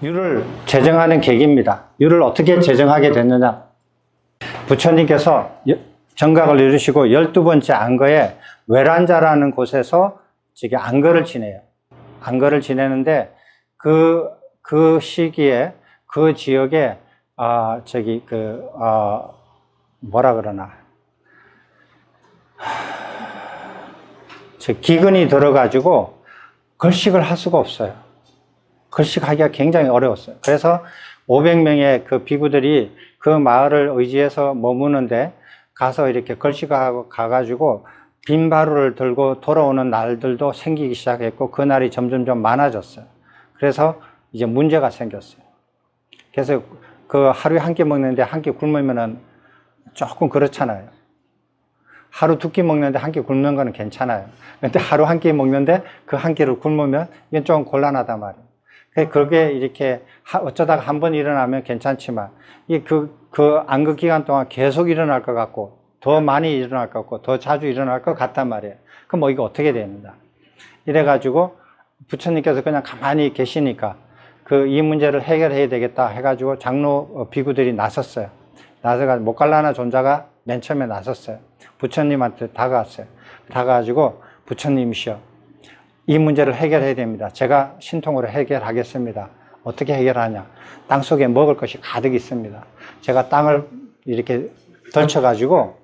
유를 제정하는 계기입니다. 유를 어떻게 제정하게 됐느냐? 부처님께서 정각을 이루시고 12번째 안거에 외란자라는 곳에서 안거를 지내요. 안거를 지내는데 그 시기에 그 지역에 뭐라 그러나 기근이 들어가지고 걸식을 할 수가 없어요. 걸식하기가 굉장히 어려웠어요. 그래서 500명의 그 비구들이 그 마을을 의지해서 머무는데 가서 이렇게 걸식하고 가가지고 빈 바루를 들고 돌아오는 날들도 생기기 시작했고 그날이 점점점 많아졌어요. 그래서 이제 문제가 생겼어요. 그래서 그 하루에 한 끼 먹는데 한 끼 굶으면은 조금 그렇잖아요. 하루 두 끼 먹는데 한 끼 굶는 거는 괜찮아요. 근데 하루 한 끼 먹는데 그 한 끼를 굶으면 이건 좀 곤란하단 말이에요. 그게 이렇게 어쩌다가 한 번 일어나면 괜찮지만 그 안거 기간 동안 계속 일어날 것 같고 더 많이 일어날 것 같고 더 자주 일어날 것 같단 말이에요. 그럼 뭐 이거 어떻게 됩니다. 이래가지고 부처님께서 그냥 가만히 계시니까 이 문제를 해결해야 되겠다 해가지고 장로 비구들이 나섰어요. 나서가지고 모칼라나 존자가 맨 처음에 나섰어요. 부처님한테 다가왔어요. 다가가지고 부처님이시여 이 문제를 해결해야 됩니다. 제가 신통으로 해결하겠습니다. 어떻게 해결하냐? 땅속에 먹을 것이 가득 있습니다. 제가 땅을 이렇게 덜쳐가지고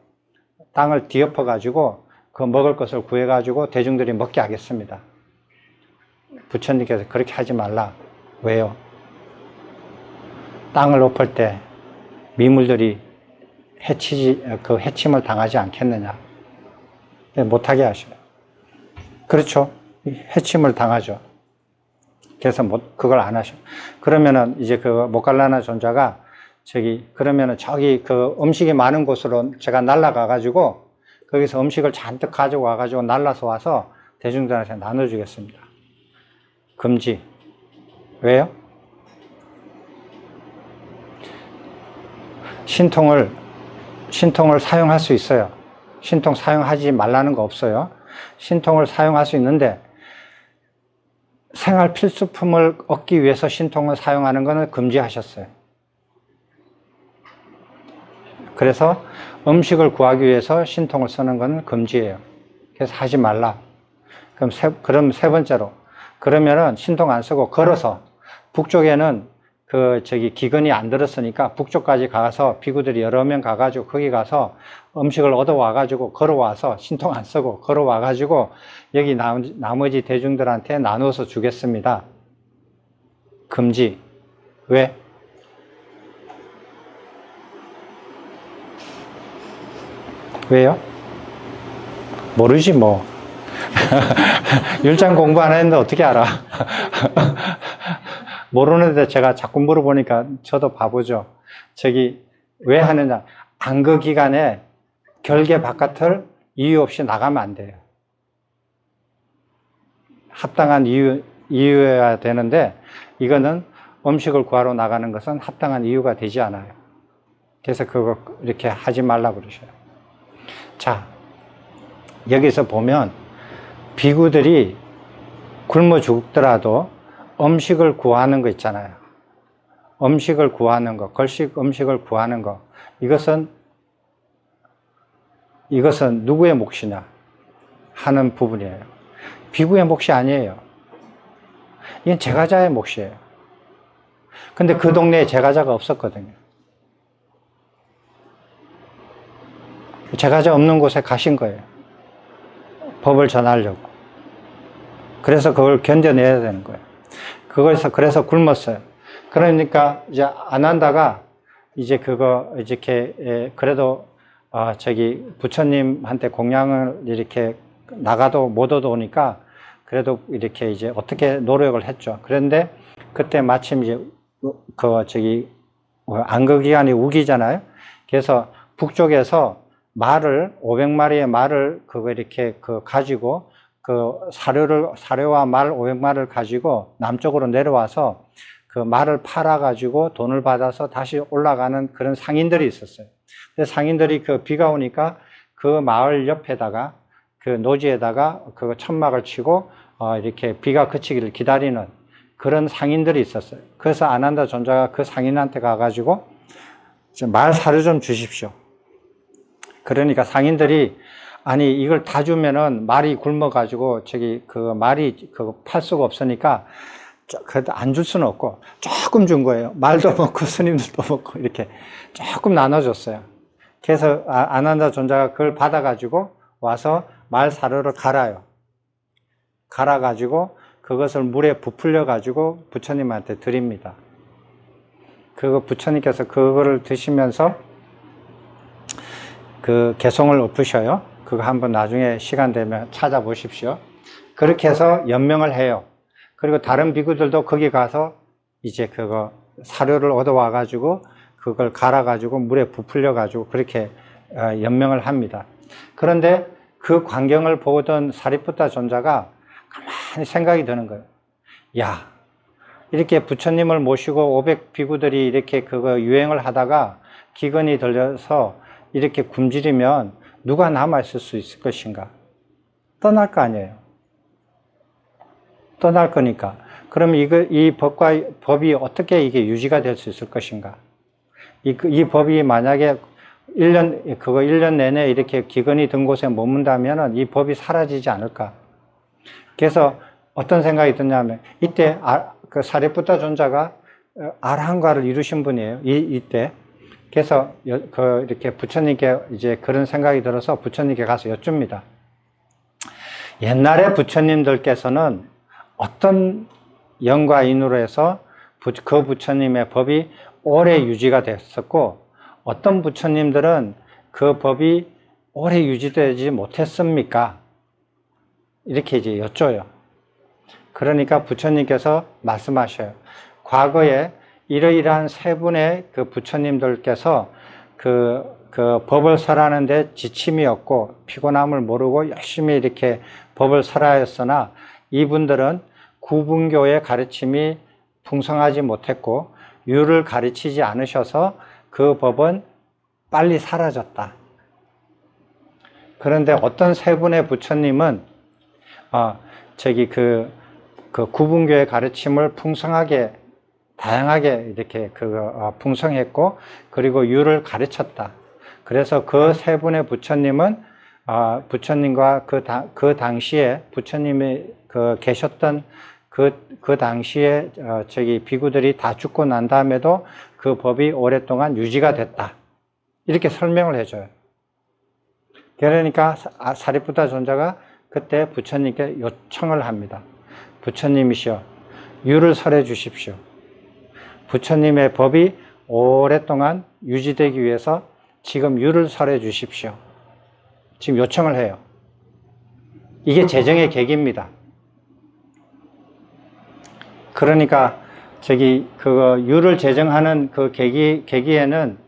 땅을 뒤엎어가지고 그 먹을 것을 구해가지고 대중들이 먹게 하겠습니다. 부처님께서 그렇게 하지 말라. 왜요? 땅을 엎을 때 미물들이 해침을 당하지 않겠느냐? 못하게 하셔요. 그렇죠. 해침을 당하죠. 그래서 그걸 안 하셔. 그러면은 이제 그 모칼라나 존자가 그러면은 그 음식이 많은 곳으로 제가 날아가가지고 거기서 음식을 잔뜩 가지고 와가지고 날라서 와서 대중들한테 나눠주겠습니다. 금지. 왜요? 신통을 사용할 수 있어요. 신통 사용하지 말라는 거 없어요. 신통을 사용할 수 있는데 생활 필수품을 얻기 위해서 신통을 사용하는 것은 금지하셨어요. 그래서 음식을 구하기 위해서 신통을 쓰는 것은 금지예요. 그래서 하지 말라. 그럼 세 번째로 그러면은 신통 안 쓰고 걸어서 북쪽에는 기근이 안 들었으니까 북쪽까지 가서 비구들이 여러 명 가가지고 거기 가서 음식을 얻어와가지고 걸어와서 신통 안 쓰고 걸어와가지고 여기 나머지 대중들한테 나눠서 주겠습니다. 금지. 왜? 왜요? 모르지 뭐. 율장 공부 안 했는데 어떻게 알아? 모르는데 제가 자꾸 물어보니까 저도 바보죠. 왜 하느냐? 안거 기간에 결계 바깥을 이유 없이 나가면 안 돼요. 합당한 이유여야 되는데 이거는 음식을 구하러 나가는 것은 합당한 이유가 되지 않아요. 그래서 그거 이렇게 하지 말라고 그러셔요. 자, 여기서 보면 비구들이 굶어 죽더라도 음식을 구하는 거 있잖아요. 음식을 구하는 거, 걸식 음식을 구하는 거. 이것은 누구의 몫이냐 하는 부분이에요. 비구의 몫이 아니에요. 이건 제가자의 몫이에요. 근데 그 동네에 제가자가 없었거든요. 제가자 없는 곳에 가신 거예요. 법을 전하려고. 그래서 그걸 견뎌내야 되는 거예요. 그래서 굶었어요. 그러니까 이제 아난다가 이제 그래도 부처님한테 공양을 이렇게 나가도 못 얻어오니까 그래도 이렇게 이제 어떻게 노력을 했죠. 그런데 그때 마침 이제 안거 기간이 우기잖아요. 그래서 북쪽에서 500마리의 말을 가지고 사료와 말 500마리를 가지고 남쪽으로 내려와서 그 말을 팔아가지고 돈을 받아서 다시 올라가는 그런 상인들이 있었어요. 근데 상인들이 비가 오니까 그 마을 옆에다가 그 노지에다가 천막을 치고 이렇게 비가 그치기를 기다리는 그런 상인들이 있었어요. 그래서 아난다 존자가 그 상인한테 가가지고 말 사료 좀 주십시오. 그러니까 상인들이 아니 이걸 다 주면은 말이 굶어가지고 저기 그 말이 그거 팔 수가 없으니까 그래도 안 줄 수는 없고 조금 준 거예요. 말도 먹고 스님들도 먹고 이렇게 조금 나눠줬어요. 그래서 아난다 존자가 그걸 받아가지고 와서 말 사료를 갈아요. 갈아가지고 그것을 물에 부풀려가지고 부처님한테 드립니다. 그거 부처님께서 그거를 드시면서 그 개송을 엎으셔요. 그거 한번 나중에 시간 되면 찾아보십시오. 그렇게 해서 연명을 해요. 그리고 다른 비구들도 거기 가서 이제 그거 사료를 얻어와 가지고 그걸 갈아 가지고 물에 부풀려 가지고 그렇게 연명을 합니다. 그런데 그 광경을 보던 사리푸타 존자가 가만히 생각이 드는 거예요. 야, 이렇게 부처님을 모시고 500 비구들이 이렇게 그거 유행을 하다가 기근이 들려서 이렇게 굶주리면 누가 남아있을 수 있을 것인가? 떠날 거 아니에요. 떠날 거니까. 그럼 이 법이 어떻게 이게 유지가 될 수 있을 것인가? 이 법이 만약에 1년 내내 이렇게 기근이 든 곳에 머문다면 이 법이 사라지지 않을까? 그래서 어떤 생각이 드냐면, 이때 그 사리푸타 존자가 아라한가를 이루신 분이에요. 이때. 그래서 이렇게 부처님께 이제 그런 생각이 들어서 부처님께 가서 여쭙니다. 옛날에 부처님들께서는 어떤 영과 인으로 해서 그 부처님의 법이 오래 유지가 됐었고, 어떤 부처님들은 그 법이 오래 유지되지 못했습니까? 이렇게 이제 여쭤요. 그러니까 부처님께서 말씀하셔요. 과거에 이러이러한 세 분의 그 부처님들께서 그 법을 설하는데 지침이 없고 피곤함을 모르고 열심히 이렇게 법을 설하였으나 이분들은 구분교의 가르침이 풍성하지 못했고 유를 가르치지 않으셔서 그 법은 빨리 사라졌다. 그런데 어떤 세 분의 부처님은 그 구분교의 가르침을 풍성하게 다양하게 이렇게 풍성했고 그리고 유를 가르쳤다. 그래서 그 세 분의 부처님은 부처님과 그 당시에 부처님이 계셨던 그 당시에 비구들이 다 죽고 난 다음에도 그 법이 오랫동안 유지가 됐다. 이렇게 설명을 해줘요. 그러니까 사리푸타 존자가 그때 부처님께 요청을 합니다. 부처님이시여, 유를 설해 주십시오. 부처님의 법이 오랫동안 유지되기 위해서 지금 유를 설해 주십시오. 지금 요청을 해요. 이게 재정의 계기입니다. 그러니까 유를 제정하는 그 계기에는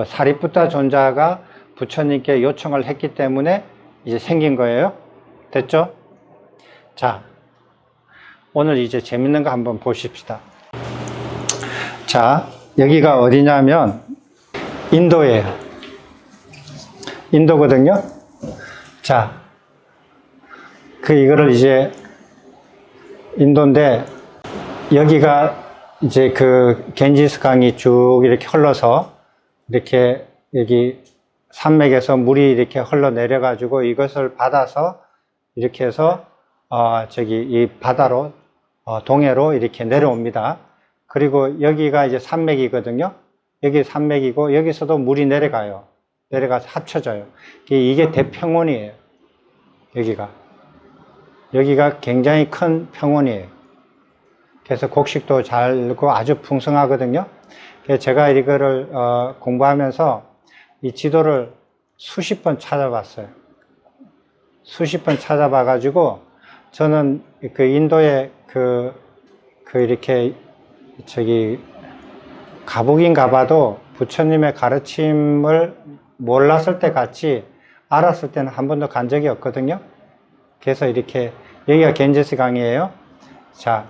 사리푸타 존자가 부처님께 요청을 했기 때문에 이제 생긴 거예요. 됐죠? 자, 오늘 이제 재밌는 거 한번 보십시다. 자, 여기가 어디냐면 인도예요. 인도거든요. 자, 이거를 이제 인도인데 여기가 이제 그 겐지스 강이 쭉 이렇게 흘러서 이렇게 여기 산맥에서 물이 이렇게 흘러 내려 가지고 이것을 받아서 이렇게 해서 이 바다로 동해로 이렇게 내려옵니다. 그리고 여기가 이제 산맥이거든요. 여기 산맥이고 여기서도 물이 내려가요. 내려가서 합쳐져요. 이게 대평원이에요. 여기가 굉장히 큰 평원이에요. 그래서 곡식도 잘고 아주 풍성하거든요. 그래서 제가 이거를 공부하면서 이 지도를 수십 번 찾아봤어요. 수십 번 찾아봐 가지고 저는 그 인도에 이렇게 가보긴 가봐도 부처님의 가르침을 몰랐을 때 같이 알았을 때는 한 번도 간 적이 없거든요. 그래서 이렇게 여기가 겐제스 강이에요. 자,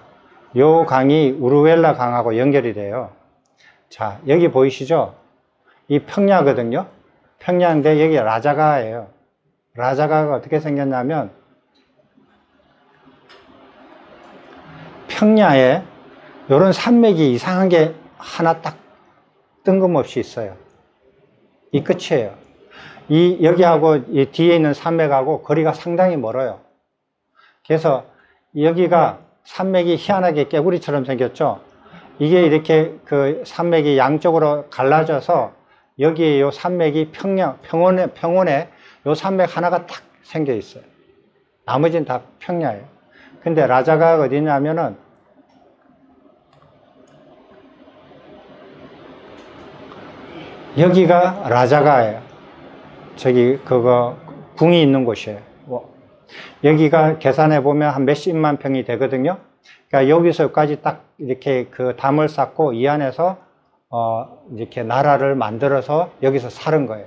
요 강이 우루웰라 강하고 연결이 돼요. 자, 여기 보이시죠? 이 평야거든요. 평야인데 여기 라자가예요. 라자가가 어떻게 생겼냐면 평야에 이런 산맥이 이상한 게 하나 딱 뜬금없이 있어요. 이 끝이에요. 여기하고 이 뒤에 있는 산맥하고 거리가 상당히 멀어요. 그래서 여기가 산맥이 희한하게 깨구리처럼 생겼죠. 이게 이렇게 그 산맥이 양쪽으로 갈라져서 여기에 요 산맥이 평원에 요 산맥 하나가 딱 생겨 있어요. 나머지는 다 평야예요. 근데 라자가가 어디냐면은 여기가 라자가예요. 저기 그거 궁이 있는 곳이에요. 여기가 계산해 보면 한 몇십만 평이 되거든요. 그러니까 여기서 여기까지 딱 이렇게 그 담을 쌓고 이 안에서 이렇게 나라를 만들어서 여기서 사는 거예요.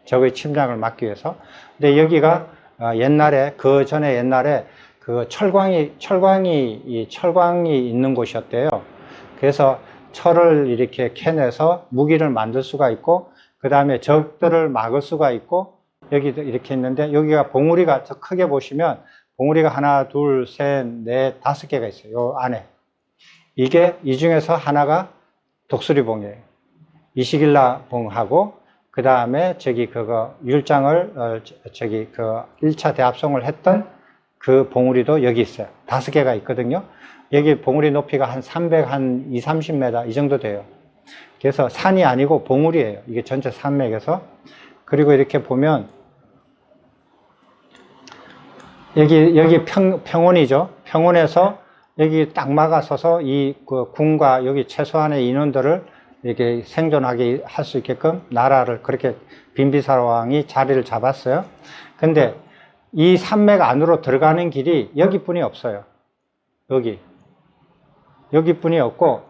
적의 침략을 막기 위해서. 근데 여기가 옛날에 그 전에 옛날에 그 철광이 있는 곳이었대요. 그래서 철을 이렇게 캐내서 무기를 만들 수가 있고, 그 다음에 적들을 막을 수가 있고, 여기도 이렇게 있는데, 여기가 봉우리가 더 크게 보시면 봉우리가 하나, 둘, 셋, 넷, 5개가 있어요. 요 안에. 이 중에서 하나가 독수리봉이에요. 이시길라 봉하고, 그 다음에 저기 그거 율장을 저기 그 1차 대합송을 했던 그 봉우리도 여기 있어요. 5개가 있거든요. 여기 봉우리 높이가 한 2, 30m 이 정도 돼요. 그래서 산이 아니고 봉우리예요. 이게 전체 산맥에서. 그리고 이렇게 보면 여기 평원이죠. 평원에서 여기 딱 막아서서 이 그 궁과 여기 최소한의 인원들을 이렇게 생존하게 할 수 있게끔 나라를 그렇게 빈비사라 왕이 자리를 잡았어요. 근데 이 산맥 안으로 들어가는 길이 여기뿐이 없어요. 여기뿐이 없고,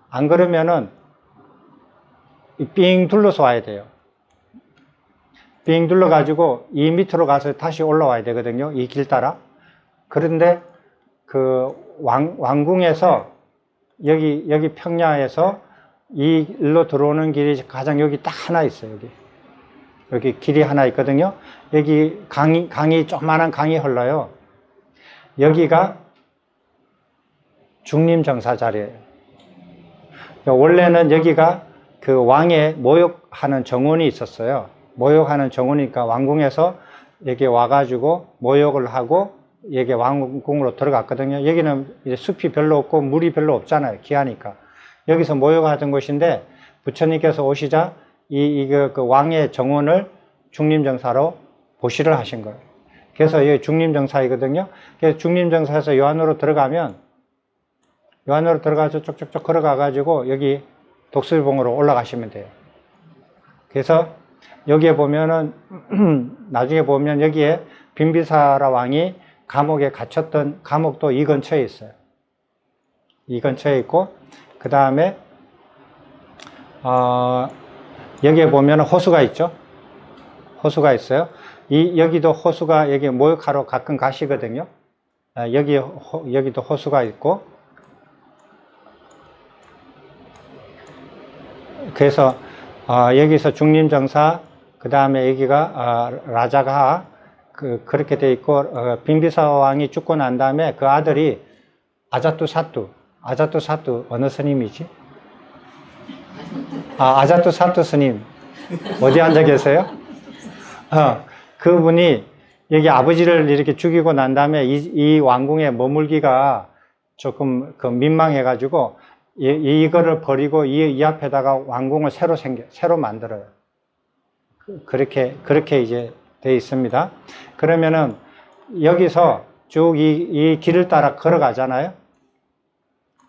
안 그러면은 삥 둘러서 와야 돼요. 삥 둘러가지고 이 밑으로 가서 다시 올라와야 되거든요. 이 길 따라. 그런데 그 왕궁에서 여기 평야에서 이 일로 들어오는 길이 가장 여기 딱 하나 있어요. 여기 길이 하나 있거든요. 여기 조그만한 강이 흘러요. 여기가 중림정사 자리예요. 원래는 여기가 그 왕의 모욕하는 정원이 있었어요. 모욕하는 정원이니까 왕궁에서 여기 와가지고 모욕을 하고 여기 왕궁으로 들어갔거든요. 여기는 이제 숲이 별로 없고 물이 별로 없잖아요. 귀하니까. 여기서 모욕하던 곳인데 부처님께서 오시자 그 왕의 정원을 중림정사로 보시를 하신 거예요. 그래서 여기 중림정사이거든요. 그래서 중림정사에서 요 안으로 들어가서 쭉쭉쭉 걸어가가지고 여기 독수리봉으로 올라가시면 돼요. 그래서 여기에 보면은 나중에 보면 여기에 빈비사라 왕이 감옥에 갇혔던 감옥도 이 근처에 있어요. 이 근처에 있고, 그 다음에 여기에 보면 호수가 있죠. 호수가 있어요. 여기도 호수가 여기 모욕하러 가끔 가시거든요. 여기도 호수가 있고, 그래서 여기서 중림정사, 그 다음에 여기가 라자가 그렇게 돼 있고, 빈비사 왕이 죽고 난 다음에 그 아들이 아자투사투 어느 스님이지? 아자투사투 스님 어디 앉아 계세요? 그분이 여기 아버지를 이렇게 죽이고 난 다음에 이 왕궁에 머물기가 조금 민망해가지고 이거를 버리고 이 앞에다가 왕궁을 새로 만들어요. 그렇게 이제 돼 있습니다. 그러면은 여기서 쭉 이 길을 따라 걸어가잖아요.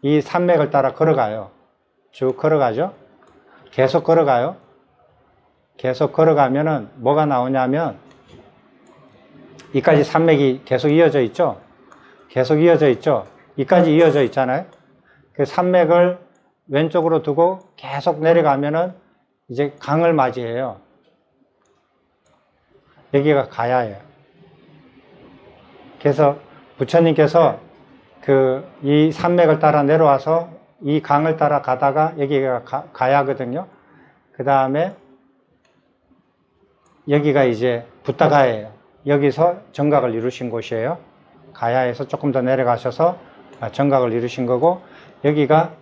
이 산맥을 따라 걸어가요. 쭉 걸어가죠. 계속 걸어가요. 계속 걸어가면은 뭐가 나오냐면 이까지 산맥이 계속 이어져 있죠. 계속 이어져 있죠. 이까지 이어져 있잖아요. 그 산맥을 왼쪽으로 두고 계속 내려가면은 이제 강을 맞이해요. 여기가 가야예요. 그래서 부처님께서 이 산맥을 따라 내려와서 이 강을 따라 가다가 여기가 가야거든요. 그 다음에 여기가 이제 붓다가예요. 여기서 정각을 이루신 곳이에요. 가야에서 조금 더 내려가셔서 정각을 이루신 거고, 여기가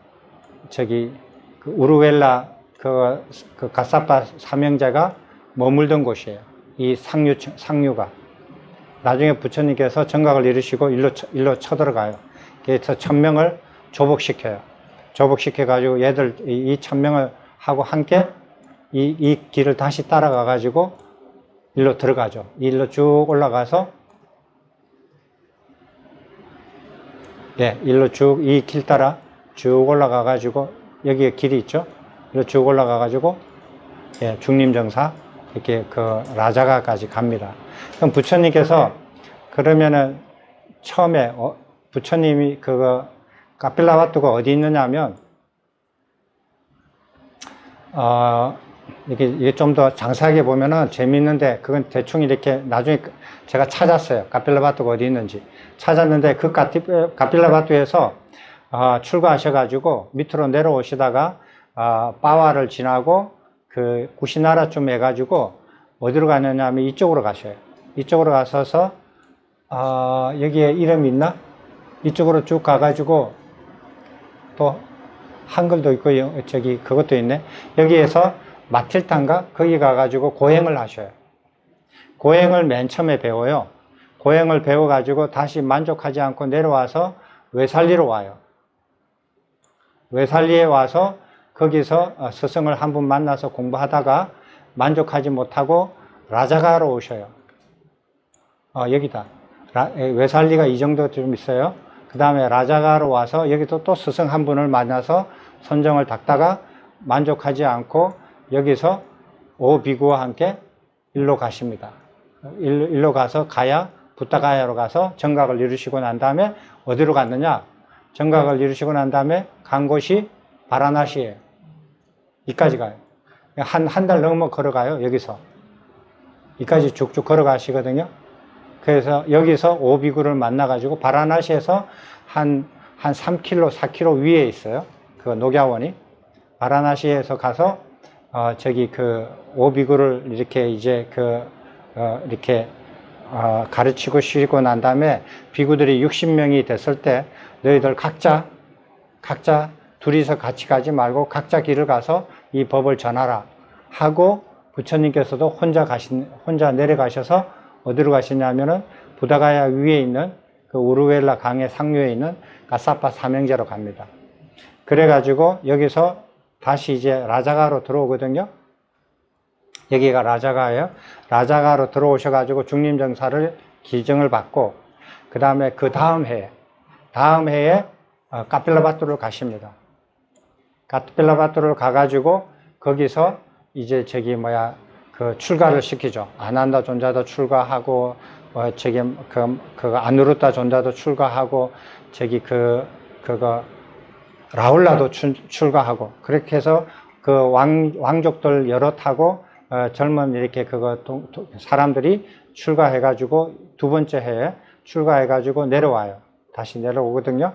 저기 그 우르웰라 그 가사파 삼형제가 머물던 곳이에요. 이 상류가. 나중에 부처님께서 정각을 이루시고 일로 쳐들어가요. 그래서 1000명을 조복시켜요. 조복시켜가지고 얘들 이 1000명을 하고 함께 이 길을 다시 따라가가지고 일로 들어가죠. 일로 쭉 올라가서, 네, 일로 쭉 이 길 따라 쭉 올라가가지고 여기에 길이 있죠. 일로 쭉 올라가가지고, 예, 중림정사 이렇게 그 라자가까지 갑니다. 그럼 부처님께서 그러면은 처음에 부처님이 그거 카필라와투가 어디 있느냐면 이게 좀 더 장사하게 보면은 재미있는데, 그건 대충 이렇게 나중에 제가 찾았어요. 카필라와투가 어디 있는지 찾았는데, 그 카필라와투에서 출가하셔가지고 밑으로 내려오시다가 빠와를 지나고 그 구시나라쯤 해가지고 어디로 가느냐면 이쪽으로 가셔요. 이쪽으로 가셔서 여기에 이름이 있나? 이쪽으로 쭉 가가지고 또 한글도 있고 저기 그것도 있네. 여기에서 마틸탄가 거기 가가지고 고행을 하셔요. 고행을 맨 처음에 배워요. 고행을 배워가지고 다시 만족하지 않고 내려와서 외살리로 와요. 외살리에 와서 거기서 스승을 한 분 만나서 공부하다가 만족하지 못하고 라자가로 오셔요. 여기다. 외살리가 이 정도 좀 있어요. 그 다음에 라자가로 와서 여기도 또 스승 한 분을 만나서 선정을 닦다가 만족하지 않고 여기서 오비구와 함께 일로 가십니다. 일로 가서 부타가야로 가서 정각을 이루시고 난 다음에 어디로 갔느냐? 정각을 이루시고 난 다음에 간 곳이 바라나시예요. 이까지 가요. 한 달 넘어 걸어가요. 여기서 이까지 쭉쭉 걸어가시거든요. 그래서 여기서 오비구를 만나가지고 바라나시에서 한 3km, 4km 위에 있어요. 그 녹야원이. 바라나시에서 가서 저기 그 오비구를 이렇게 이제 이렇게 가르치고 쉬고 난 다음에 비구들이 60명이 됐을 때 너희들 각자 둘이서 같이 가지 말고 각자 길을 가서 이 법을 전하라 하고, 부처님께서도 혼자 내려가셔서 어디로 가시냐면은 부다가야 위에 있는 그 우르웰라 강의 상류에 있는 가사파 삼형제로 갑니다. 그래가지고 여기서 다시 이제 라자가로 들어오거든요. 여기가 라자가예요. 라자가로 들어오셔가지고 중림정사를 기증을 받고, 그 다음에 그 다음 해에 카필라바투를 가십니다. 카필라바투를 가가지고 거기서 이제 그 출가를 시키죠. 아난다 존자도 출가하고, 아누르타 존자도 출가하고, 그거 라울라도 출가하고, 그렇게 해서 그 왕족들 여럿하고 젊은 이렇게 사람들이 출가해가지고 두 번째 해에 출가해가지고 내려와요. 다시 내려오거든요.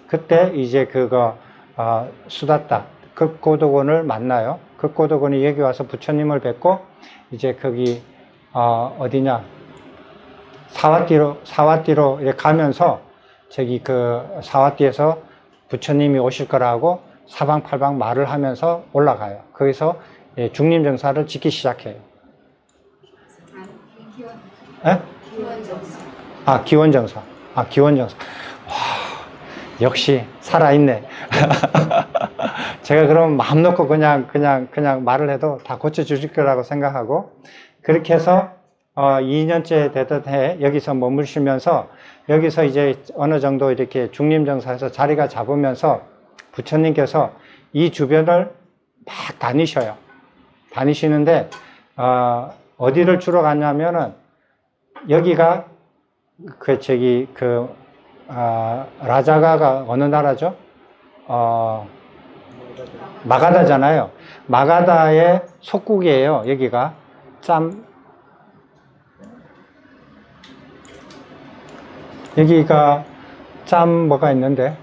그때 이제 수다타 극고도곤을 만나요. 극고도곤이 여기 와서 부처님을 뵙고, 이제 거기 어디냐, 사와띠로 이렇게 가면서 사와띠에서 부처님이 오실 거라고 사방팔방 말을 하면서 올라가요. 거기서 중림정사를 짓기 시작해요. 기원정사. 기원정사. 와, 역시 살아있네. 제가 그럼 마음 놓고 그냥 말을 해도 다 고쳐주실 거라고 생각하고, 그렇게 해서 2년째 되던 해 여기서 머무시면서 여기서 이제 어느 정도 이렇게 중림정사에서 자리가 잡으면서 부처님께서 이 주변을 막 다니셔요. 다니시는데 어디를 주로 갔냐면은 여기가 라자가가 어느 나라죠? 마가다잖아요. 마가다의 속국이에요. 여기가 여기가 뭐가 있는데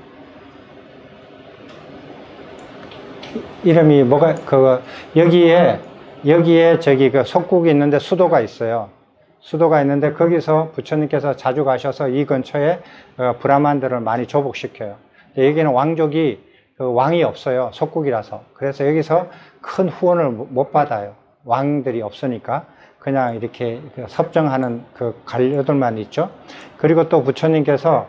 이름이 뭐가 여기에 속국이 있는데 수도가 있어요. 수도가 있는데 거기서 부처님께서 자주 가셔서 이 근처에 브라만들을 많이 조복시켜요. 여기는 왕족이 왕이 없어요. 속국이라서. 그래서 여기서 큰 후원을 못 받아요. 왕들이 없으니까 그냥 이렇게 섭정하는 그 관료들만 있죠. 그리고 또 부처님께서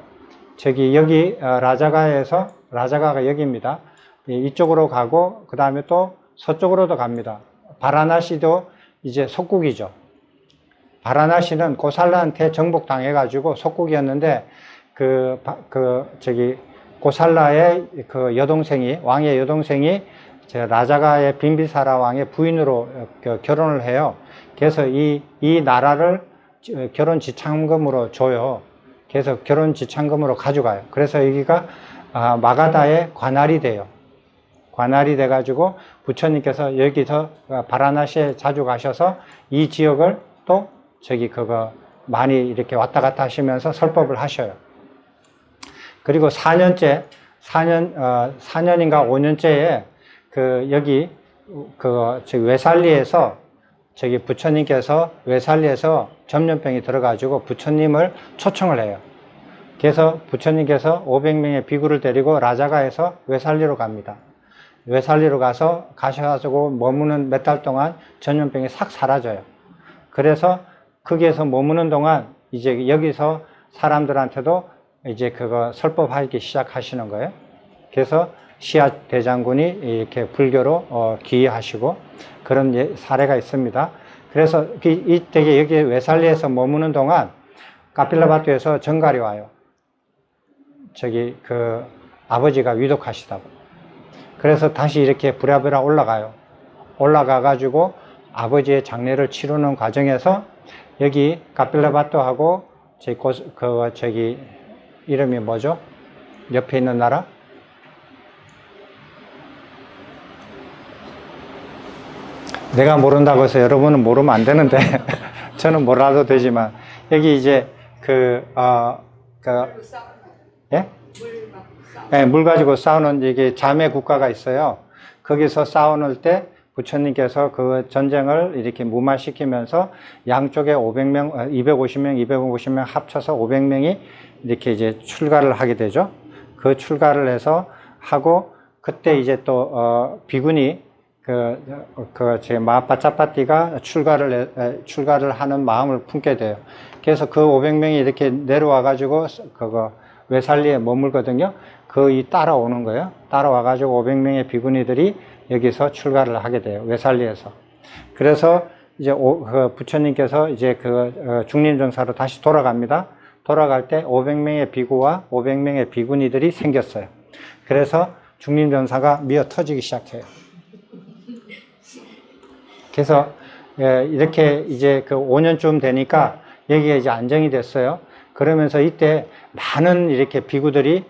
저기 여기 라자가가 여기입니다. 이쪽으로 가고 그 다음에 또 서쪽으로도 갑니다. 바라나시도 이제 속국이죠. 바라나시는 고살라한테 정복당해가지고 속국이었는데 고살라의 그 여동생이, 왕의 여동생이 라자가의 빈비사라 왕의 부인으로 결혼을 해요. 그래서 이 나라를 결혼 지참금으로 줘요. 그래서 결혼 지참금으로 가져가요. 그래서 여기가 마가다의 관할이 돼요. 관할이 돼가지고 부처님께서 여기서 바라나시에 자주 가셔서 이 지역을 또 많이 이렇게 왔다 갔다 하시면서 설법을 하셔요. 그리고 4년인가 5년째에 외살리에서 부처님께서 외살리에서 전염병이 들어가지고 부처님을 초청을 해요. 그래서 부처님께서 500명의 비구를 데리고 라자가에서 외살리로 갑니다. 외살리로 가셔가지고 머무는 몇 달 동안 전염병이 싹 사라져요. 그래서 거기에서 머무는 동안 이제 여기서 사람들한테도 이제 설법하기 시작하시는 거예요. 그래서 시아 대장군이 이렇게 불교로 귀의하시고 그런 사례가 있습니다. 그래서 이때 여기 외살리에서 머무는 동안 카필라바투에서 정갈이 와요. 아버지가 위독하시다고. 그래서 다시 이렇게 부랴부랴 올라가요. 올라가가지고 아버지의 장례를 치르는 과정에서 여기 카필라바투하고 이름이 뭐죠? 옆에 있는 나라? 내가 모른다고 해서 여러분은 모르면 안 되는데 저는 몰라도 되지만 여기 이제 예? 네, 물 가지고 싸우는 이게 자매 국가가 있어요. 거기서 싸우는 때 부처님께서 그 전쟁을 이렇게 무마시키면서 양쪽에 500명, 250명 합쳐서 500명이 이렇게 이제 출가를 하게 되죠. 그 출가를 해서 하고 그때 이제 또 비군이 제 마하파차파티가 출가를 하는 마음을 품게 돼요. 그래서 그 500명이 이렇게 내려와 가지고 외살리에 머물거든요. 따라오는 거예요. 따라와 가지고 500명의 비구니들이 여기서 출가를 하게 돼요. 외살리에서. 그래서 이제 부처님께서 이제 중림정사로 다시 돌아갑니다. 돌아갈 때 500명의 비구와 500명의 비구니들이 생겼어요. 그래서 중림정사가 미어 터지기 시작해요. 그래서 이렇게 이제 5년쯤 되니까 여기가 이제 안정이 됐어요. 그러면서 이때 많은 이렇게 비구들이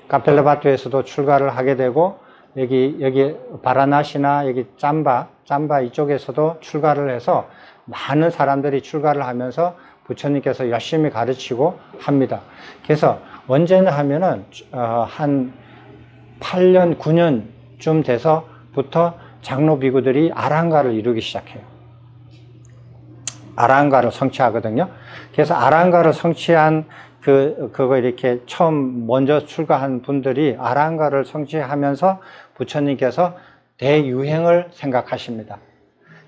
카펠라바투에서도 출가를 하게 되고 여기 바라나시나 여기 짬바 이쪽에서도 출가를 해서 많은 사람들이 출가를 하면서 부처님께서 열심히 가르치고 합니다. 그래서 언제냐 하면은 한 8년, 9년쯤 돼서부터 장로 비구들이 아랑가를 이루기 시작해요. 아랑가를 성취하거든요. 그래서 아랑가를 성취한 그거 이렇게 처음 먼저 출가한 분들이 아랑가를 성취하면서 부처님께서 대유행을 생각하십니다.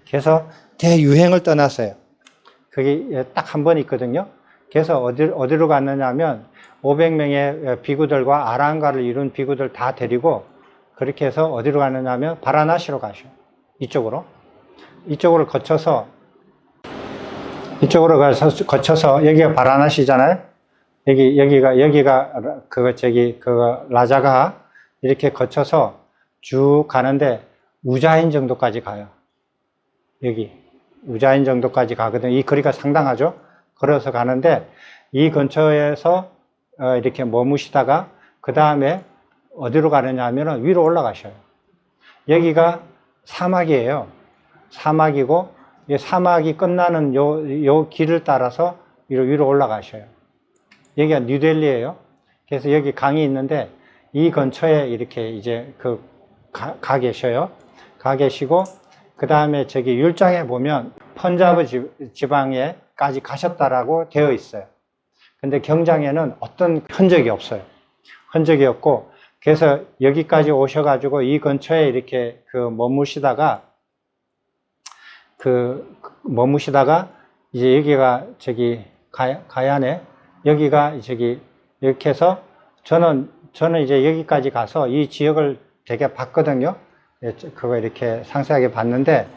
그래서 대유행을 떠났어요. 그게 딱 한 번 있거든요. 그래서 어디로 갔느냐 하면 500명의 비구들과 아랑가를 이룬 비구들 다 데리고 그렇게 해서 어디로 가느냐 하면 바라나시로 가셔. 이쪽으로 거쳐서 여기가 바라나시잖아요. 여기가 라자가 이렇게 거쳐서 쭉 가는데 우자인 정도까지 가요. 여기 우자인 정도까지 가거든요. 이 거리가 상당하죠. 걸어서 가는데 이 근처에서 이렇게 머무시다가 그 다음에 어디로 가느냐 하면 위로 올라가셔요. 여기가 사막이에요. 사막이고 이 사막이 끝나는 요 길을 따라서 위로 올라가셔요. 여기가 뉴델리예요. 그래서 여기 강이 있는데 이 근처에 이렇게 이제 가 계셔요. 가 계시고 그 다음에 저기 율장에 보면 펀자브 지방에까지 가셨다라고 되어 있어요. 근데 경장에는 어떤 흔적이 없어요. 흔적이 없고, 그래서 여기까지 오셔가지고 이 근처에 이렇게 머무시다가 이제 여기가 저기 가야네, 여기가 저기 이렇게 해서 저는 이제 여기까지 가서 이 지역을 되게 봤거든요. 그거 이렇게 상세하게 봤는데,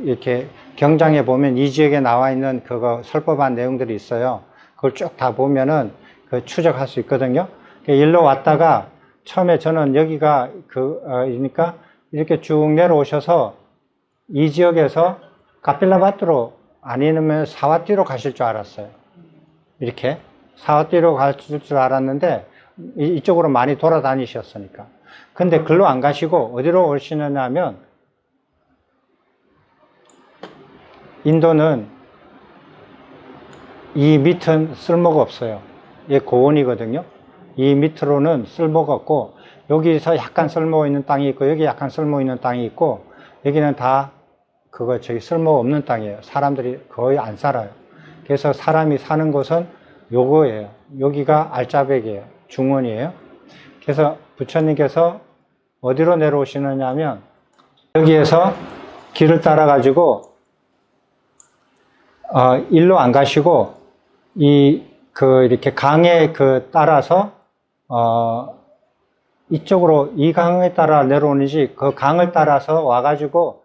이렇게 경장에 보면 이 지역에 나와 있는 그거 설법한 내용들이 있어요. 그걸 쭉 다 보면은 그 추적할 수 있거든요. 일로 왔다가 처음에 저는 여기가 그러니까 이렇게 쭉 내려오셔서 이 지역에서 카필라바트로 아니면 사와띠로 가실 줄 알았어요. 이렇게 사와띠로 가실 줄 알았는데 이쪽으로 많이 돌아다니셨으니까. 근데 글로 안 가시고 어디로 오시느냐 하면, 인도는 이 밑은 쓸모가 없어요. 이게 고원이거든요. 이 밑으로는 쓸모가 없고, 여기서 약간 쓸모 있는 땅이 있고, 여기 약간 쓸모 있는 땅이 있고, 여기는 다 쓸모 없는 땅이에요. 사람들이 거의 안 살아요. 그래서 사람이 사는 곳은 요거예요. 여기가 알짜백이에요. 중원이에요. 그래서 부처님께서 어디로 내려오시느냐 하면, 여기에서 길을 따라 가지고 일로 안 가시고 이렇게 강에 따라서 이쪽으로 이 강에 따라 내려오는지 그 강을 따라서 와가지고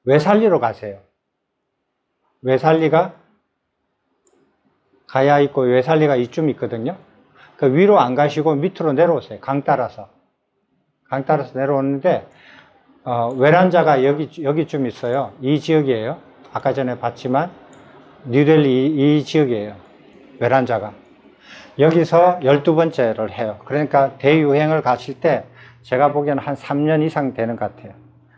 외살리로 가세요. 외살리가 가야 있고 외살리가 이쯤 있거든요. 그 위로 안 가시고 밑으로 내려오세요. 강 따라서 내려오는데 외란자가 여기쯤 있어요. 이 지역이에요. 아까 전에 봤지만 뉴델리 이 지역이에요. 외란자가. 여기서 12번째를 해요. 그러니까 대유행을 가실 때 제가 보기에는 한 3년 이상 되는 것 같아요.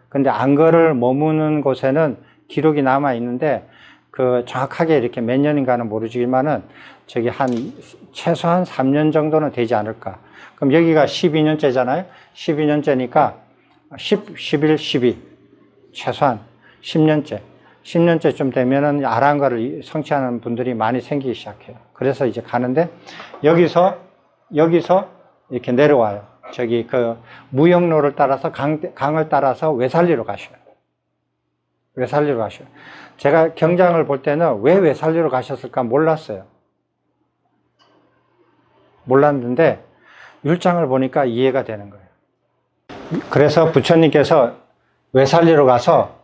근데 앙거를 머무는 곳에는 기록이 남아 있는데 정확하게 이렇게 몇 년인가는 모르지만은 최소한 3년 정도는 되지 않을까. 그럼 여기가 12년째잖아요. 12년째니까 11, 12 최소한 10년째쯤 되면은 아랑가를 성취하는 분들이 많이 생기기 시작해요. 그래서 이제 가는데 여기서 이렇게 내려와요. 무역로를 따라서 강을 따라서 외살리로 가셔요. 제가 경장을 볼 때는 왜 외살리로 가셨을까 몰랐어요. 몰랐는데 율장을 보니까 이해가 되는 거예요. 그래서 부처님께서 외살리로 가서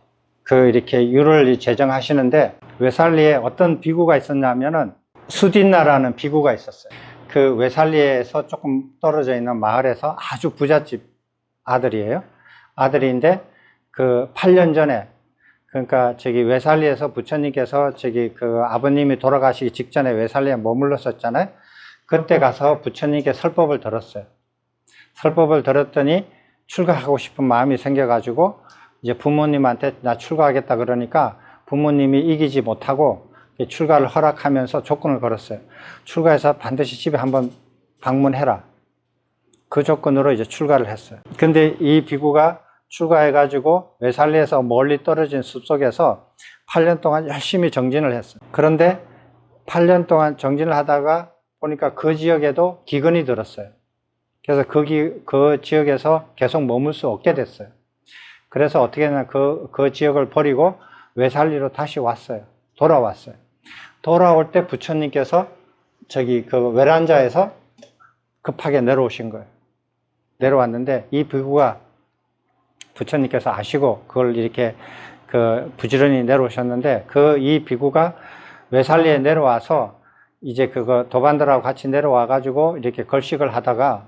이렇게 율을 제정하시는데, 외살리에 어떤 비구가 있었냐면은 수딘나라는 비구가 있었어요. 그 외살리에서 조금 떨어져 있는 마을에서 아주 부잣집 아들이에요. 아들인데 8년 전에, 그러니까 외살리에서 부처님께서 아버님이 돌아가시기 직전에 외살리에 머물렀었잖아요. 그때 가서 부처님께 설법을 들었어요. 설법을 들었더니 출가하고 싶은 마음이 생겨가지고 이제 부모님한테 나 출가하겠다 그러니까 부모님이 이기지 못하고 출가를 허락하면서 조건을 걸었어요. 출가해서 반드시 집에 한번 방문해라. 그 조건으로 이제 출가를 했어요. 근데 이 비구가 출가해가지고 외살리에서 멀리 떨어진 숲속에서 8년 동안 열심히 정진을 했어요. 그런데 8년 동안 정진을 하다가 보니까 그 지역에도 기근이 들었어요. 그래서 그 지역에서 계속 머물 수 없게 됐어요. 그래서 어떻게 했냐, 그 지역을 버리고 외살리로 다시 왔어요. 돌아왔어요. 돌아올 때 부처님께서 외란자에서 급하게 내려오신 거예요. 내려왔는데 이 비구가 부처님께서 아시고 그걸 이렇게 부지런히 내려오셨는데, 이 비구가 외살리에 내려와서 이제 도반들하고 같이 내려와가지고 이렇게 걸식을 하다가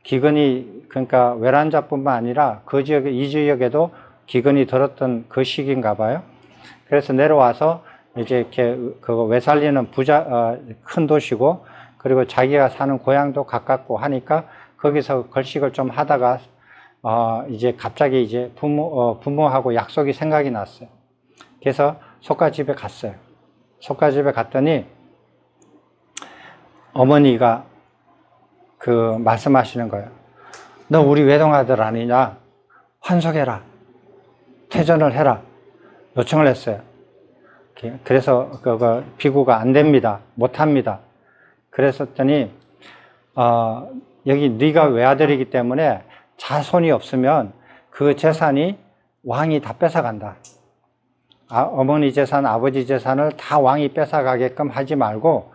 기근이, 그러니까 외란자뿐만 아니라 이 지역에도 기근이 들었던 그 시기인가 봐요. 그래서 내려와서 이제 이렇게 외살리는 큰 도시고, 그리고 자기가 사는 고향도 가깝고 하니까 거기서 걸식을 좀 하다가 이제 갑자기 이제 부모하고 약속이 생각이 났어요. 그래서 속가집에 갔어요. 속가집에 갔더니 어머니가 말씀하시는 거예요. 너 우리 외동아들 아니냐? 환속해라. 퇴전을 해라. 요청을 했어요. 그래서 그 비구가 안 됩니다. 못 합니다. 그랬었더니 여기 네가 외아들이기 때문에 자손이 없으면 그 재산이 왕이 다 뺏어간다. 어머니 재산, 아버지 재산을 다 왕이 뺏어가게끔 하지 말고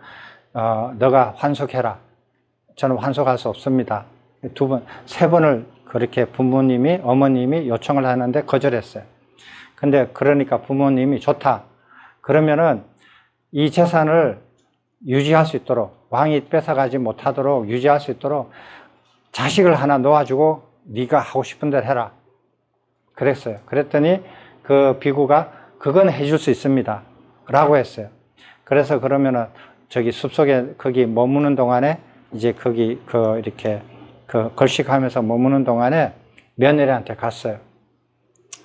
너가 환속해라. 저는 환속할 수 없습니다. 세 번을 그렇게 부모님이, 어머님이 요청을 하는데 거절했어요. 근데 그러니까 부모님이 좋다. 그러면은 이 재산을 유지할 수 있도록, 왕이 뺏어가지 못하도록 유지할 수 있도록 자식을 하나 놓아주고 네가 하고 싶은 대로 해라. 그랬어요. 그랬더니 그 비구가 그건 해줄 수 있습니다. 라고 했어요. 그래서 그러면은 저기 숲속에 거기 머무는 동안에 이제 거기 이렇게 걸식하면서 머무는 동안에 며느리한테 갔어요.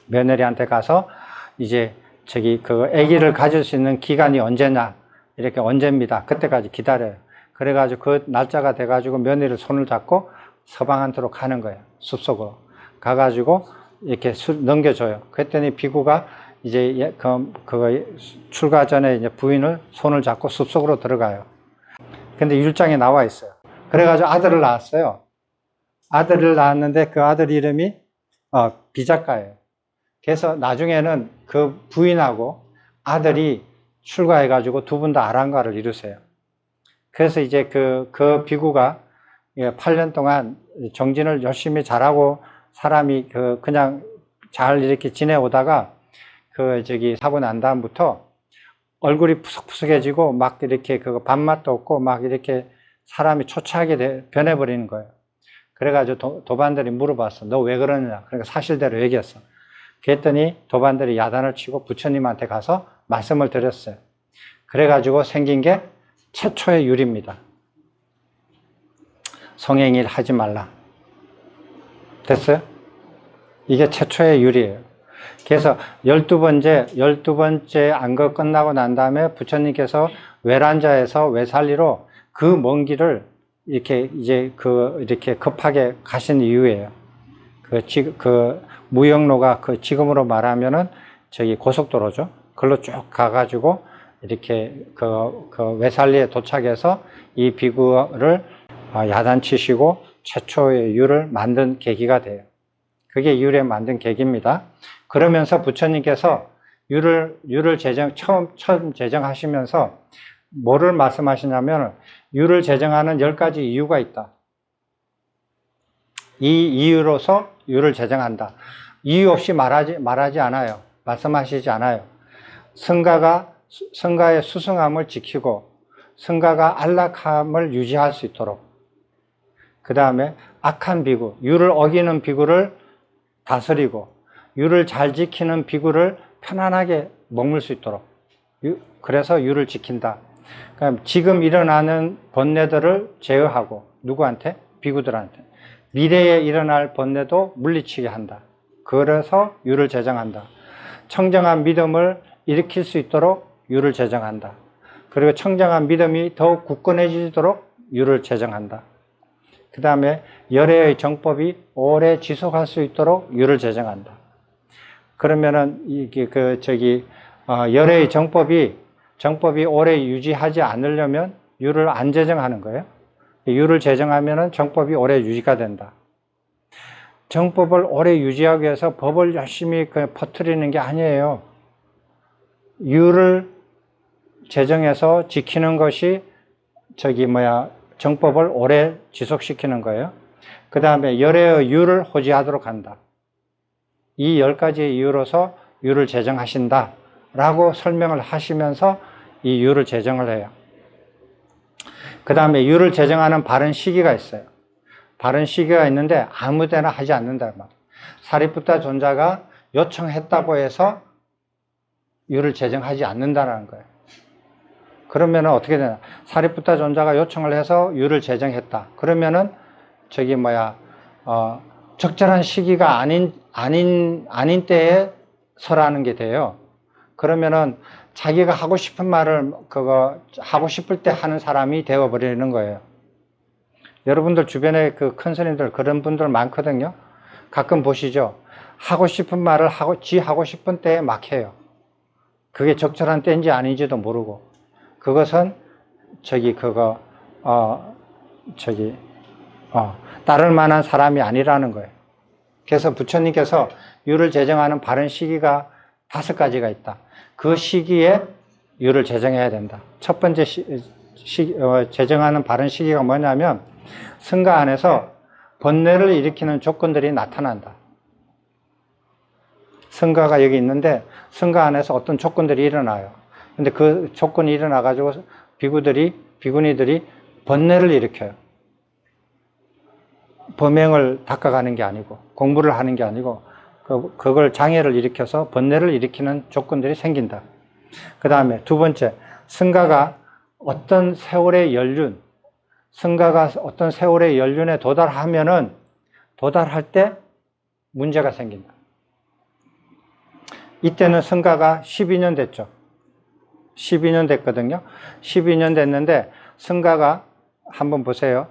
며느리한테 가서 이제 저기 아기를 가질 수 있는 기간이 언제냐, 이렇게 언제입니다. 그때까지 기다려요. 그래가지고 그 날짜가 돼가지고 며느리를 손을 잡고 서방한테로 가는 거예요. 숲속으로 가가지고 이렇게 넘겨줘요. 그랬더니 비구가 이제 출가 전에 이제 부인을 손을 잡고 숲속으로 들어가요. 근데 율장에 나와 있어요. 그래가지고 아들을 낳았어요. 아들을 낳았는데 그 아들 이름이 비작가예요. 그래서 나중에는 그 부인하고 아들이 출가해가지고 두 분 다 아랑가를 이루세요. 그래서 이제 그 비구가 8년 동안 정진을 열심히 잘하고 사람이 그냥 잘 이렇게 지내오다가 사고 난 다음부터 얼굴이 푸석푸석해지고 막 이렇게 밥맛도 없고 막 이렇게 사람이 초췌하게 변해버리는 거예요. 그래가지고 도반들이 물어봤어. 너 왜 그러느냐? 그러니까 사실대로 얘기했어. 그랬더니 도반들이 야단을 치고 부처님한테 가서 말씀을 드렸어요. 그래가지고 생긴 게 최초의 율입니다. 성행일 하지 말라. 됐어요? 이게 최초의 율이에요. 그래서 12번째 안거 끝나고 난 다음에 부처님께서 외란자에서 외살리로 그 먼 길을 이렇게 이렇게 급하게 가신 이유예요. 무역로가 지금으로 말하면은 저기 고속도로죠. 그걸로 쭉 가가지고 이렇게 외살리에 도착해서 이 비구를 야단치시고 최초의 율을 만든 계기가 돼요. 그게 율에 만든 계기입니다. 그러면서 부처님께서 율을 처음 제정하시면서 뭐를 말씀하시냐면 율을 제정하는 10가지 이유가 있다. 이 이유로서 율을 제정한다. 이유 없이 말하지 않아요. 말씀하시지 않아요. 성가의 수승함을 지키고 성가가 안락함을 유지할 수 있도록, 그 다음에 악한 비구, 율을 어기는 비구를 다스리고 율을 잘 지키는 비구를 편안하게 머물 수 있도록, 그래서 율을 지킨다. 그러니까 지금 일어나는 번뇌들을 제어하고, 누구한테? 비구들한테. 미래에 일어날 번뇌도 물리치게 한다. 그래서 율을 제정한다. 청정한 믿음을 일으킬 수 있도록 율을 제정한다. 그리고 청정한 믿음이 더욱 굳건해지도록 율을 제정한다. 그 다음에 열애의 정법이 오래 지속할 수 있도록 율을 제정한다. 그러면은 이게 열애의 정법이 오래 유지하지 않으려면 율을 안 제정하는 거예요. 율을 제정하면은 정법이 오래 유지가 된다. 정법을 오래 유지하기 위해서 법을 열심히 퍼뜨리는 게 아니에요. 율을 제정해서 지키는 것이 정법을 오래 지속시키는 거예요. 그 다음에 열애의 율을 호지하도록 한다. 이 10가지의 이유로서 율을 제정하신다 라고 설명을 하시면서 이 율을 제정을 해요. 그 다음에 율을 제정하는 바른 시기가 있어요. 바른 시기가 있는데 아무 데나 하지 않는다. 사리푸타 존자가 요청했다고 해서 율을 제정하지 않는다는 거예요. 그러면 어떻게 되나? 사리푸타 존자가 요청을 해서 율을 제정했다. 그러면은 적절한 시기가 아닌 때에 설하는 게 돼요. 그러면은 자기가 하고 싶은 말을 하고 싶을 때 하는 사람이 되어버리는 거예요. 여러분들 주변에 큰 스님들 그런 분들 많거든요. 가끔 보시죠. 하고 싶은 말을 하고 싶은 때에 막 해요. 그게 적절한 때인지 아닌지도 모르고, 그것은 따를 만한 사람이 아니라는 거예요. 그래서 부처님께서 율을 제정하는 바른 시기가 5가지가 있다. 그 시기에 율을 제정해야 된다. 첫 번째 제정하는 바른 시기가 뭐냐면, 승가 안에서 번뇌를 일으키는 조건들이 나타난다. 승가가 여기 있는데, 승가 안에서 어떤 조건들이 일어나요. 근데 그 조건이 일어나가지고 비구니들이 번뇌를 일으켜요. 범행을 닦아가는 게 아니고, 공부를 하는 게 아니고, 그걸 장애를 일으켜서 번뇌를 일으키는 조건들이 생긴다. 그 다음에 두 번째, 승가가 어떤 세월의 연륜에 도달할 때 문제가 생긴다. 이때는 승가가 12년 됐죠. 12년 됐거든요. 12년 됐는데, 승가가 한번 보세요.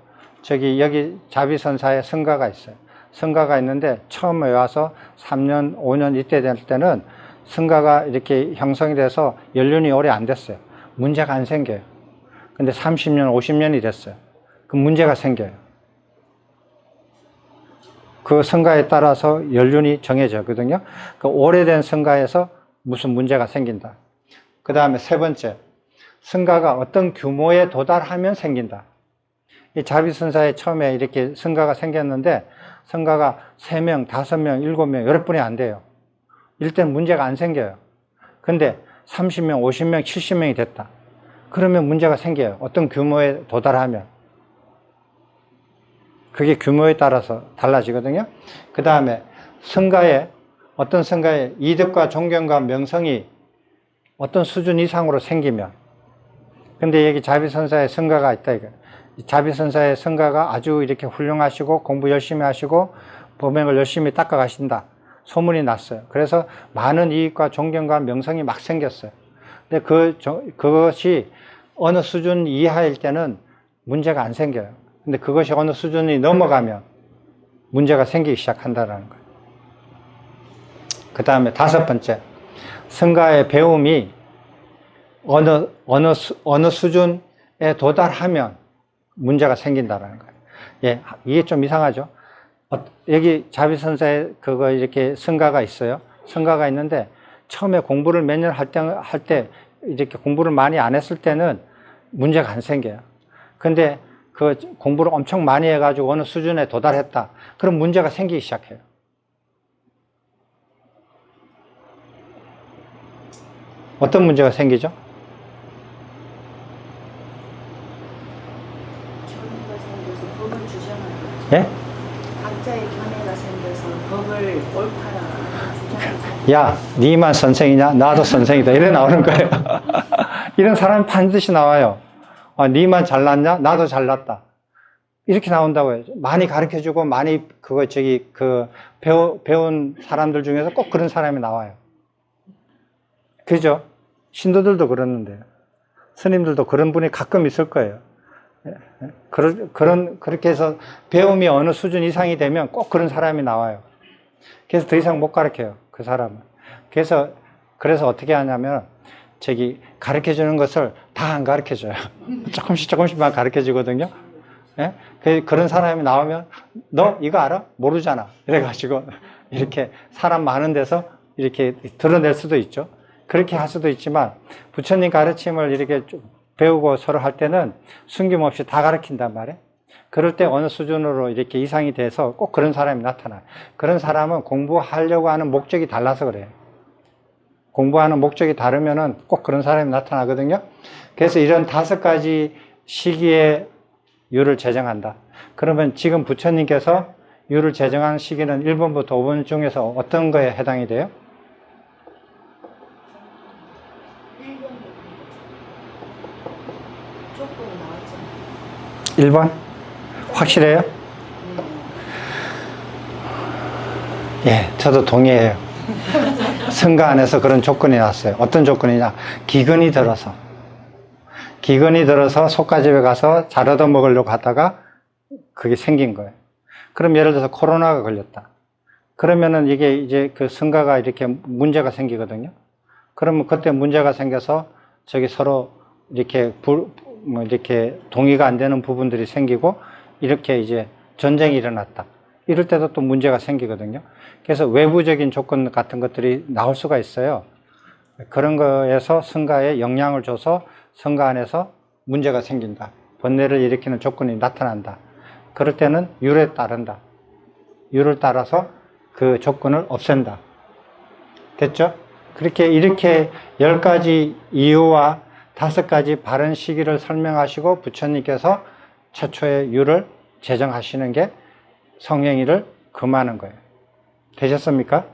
여기 자비선사에 승가가 있어요. 승가가 있는데, 처음에 와서 3년, 5년 이때 될 때는 승가가 이렇게 형성이 돼서 연륜이 오래 안 됐어요. 문제가 안 생겨요. 근데 30년, 50년이 됐어요. 그 문제가 생겨요. 그 승가에 따라서 연륜이 정해지거든요. 그 오래된 승가에서 무슨 문제가 생긴다. 그 다음에 세 번째, 승가가 어떤 규모에 도달하면 생긴다. 이 자비선사에 처음에 이렇게 승가가 생겼는데, 승가가 3명, 5명, 7명, 여러 분이 안 돼요. 일단 문제가 안 생겨요. 근데 30명, 50명, 70명이 됐다. 그러면 문제가 생겨요. 어떤 규모에 도달하면. 그게 규모에 따라서 달라지거든요. 그 다음에 어떤 승가의 이득과 존경과 명성이 어떤 수준 이상으로 생기면, 근데 여기 자비선사의 승가가 있다 이거예요. 자비선사의 승가가 아주 이렇게 훌륭하시고 공부 열심히 하시고 범행을 열심히 닦아가신다. 소문이 났어요. 그래서 많은 이익과 존경과 명성이 막 생겼어요. 근데 그것이 어느 수준 이하일 때는 문제가 안 생겨요. 근데 그것이 어느 수준이 넘어가면 문제가 생기기 시작한다는 거예요. 그 다음에 5번째, 승가의 배움이 어느 수준에 도달하면 문제가 생긴다는 거예요. 예, 이게 좀 이상하죠? 여기 자비선사에 이렇게 승가가 있어요. 승가가 있는데, 처음에 공부를 몇 년 할 때, 이렇게 공부를 많이 안 했을 때는 문제가 안 생겨요. 근데 그 공부를 엄청 많이 해가지고 어느 수준에 도달했다. 그럼 문제가 생기기 시작해요. 어떤 문제가 생기죠? 견해가 생겨서 법을 주장하는 거죠. 예? 각자의 견해가 생겨서 법을 옳다라고 주장해서. 야, 니만 선생이냐? 나도 선생이다. 이래 나오는 거예요. 이런 사람이 반드시 나와요. 니만 잘났냐? 나도 잘났다. 이렇게 나온다고요. 많이 가르쳐주고, 많이 배운 사람들 중에서 꼭 그런 사람이 나와요. 그죠? 신도들도 그러는데요. 스님들도 그런 분이 가끔 있을 거예요. 그렇게 해서 배움이 어느 수준 이상이 되면 꼭 그런 사람이 나와요. 그래서 더 이상 못 가르쳐요. 그 사람은. 그래서 어떻게 하냐면, 가르쳐 주는 것을 다 안 가르쳐 줘요. 조금씩만 가르쳐 주거든요. 예? 그런 사람이 나오면, 너 이거 알아? 모르잖아. 이래가지고, 이렇게 사람 많은 데서 이렇게 드러낼 수도 있죠. 그렇게 할 수도 있지만, 부처님 가르침을 이렇게 배우고 서로 할 때는 숨김없이 다 가르친단 말이에요. 그럴 때 어느 수준으로 이렇게 이상이 돼서 꼭 그런 사람이 나타나요. 그런 사람은 공부하려고 하는 목적이 달라서 그래요. 공부하는 목적이 다르면은 꼭 그런 사람이 나타나거든요. 그래서 이런 5가지 시기에 율을 제정한다. 그러면 지금 부처님께서 율을 제정한 시기는 1번부터 5번 중에서 어떤 거에 해당이 돼요? 1번 조건이 나왔잖아요. 1번? 확실해요? 예, 저도 동의해요. 승가 안에서 그런 조건이 나왔어요. 어떤 조건이냐? 기근이 들어서 속가집에 가서 잘 얻어먹으려고 하다가 그게 생긴 거예요. 그럼 예를 들어서 코로나가 걸렸다. 그러면은 이게 이제 그 승가가 이렇게 문제가 생기거든요. 그러면 그때 문제가 생겨서 저기 서로 이렇게 이렇게 동의가 안 되는 부분들이 생기고 이렇게 이제 전쟁이 일어났다. 이럴 때도 또 문제가 생기거든요. 그래서 외부적인 조건 같은 것들이 나올 수가 있어요. 그런 거에서 성가에 영향을 줘서 성가 안에서 문제가 생긴다. 번뇌를 일으키는 조건이 나타난다. 그럴 때는 율에 따른다. 율을 따라서 그 조건을 없앤다. 됐죠? 이렇게 10가지 이유와 5가지 바른 시기를 설명하시고 부처님께서 최초의 율을 제정하시는 게 성행위를 금하는 거예요. 되셨습니까?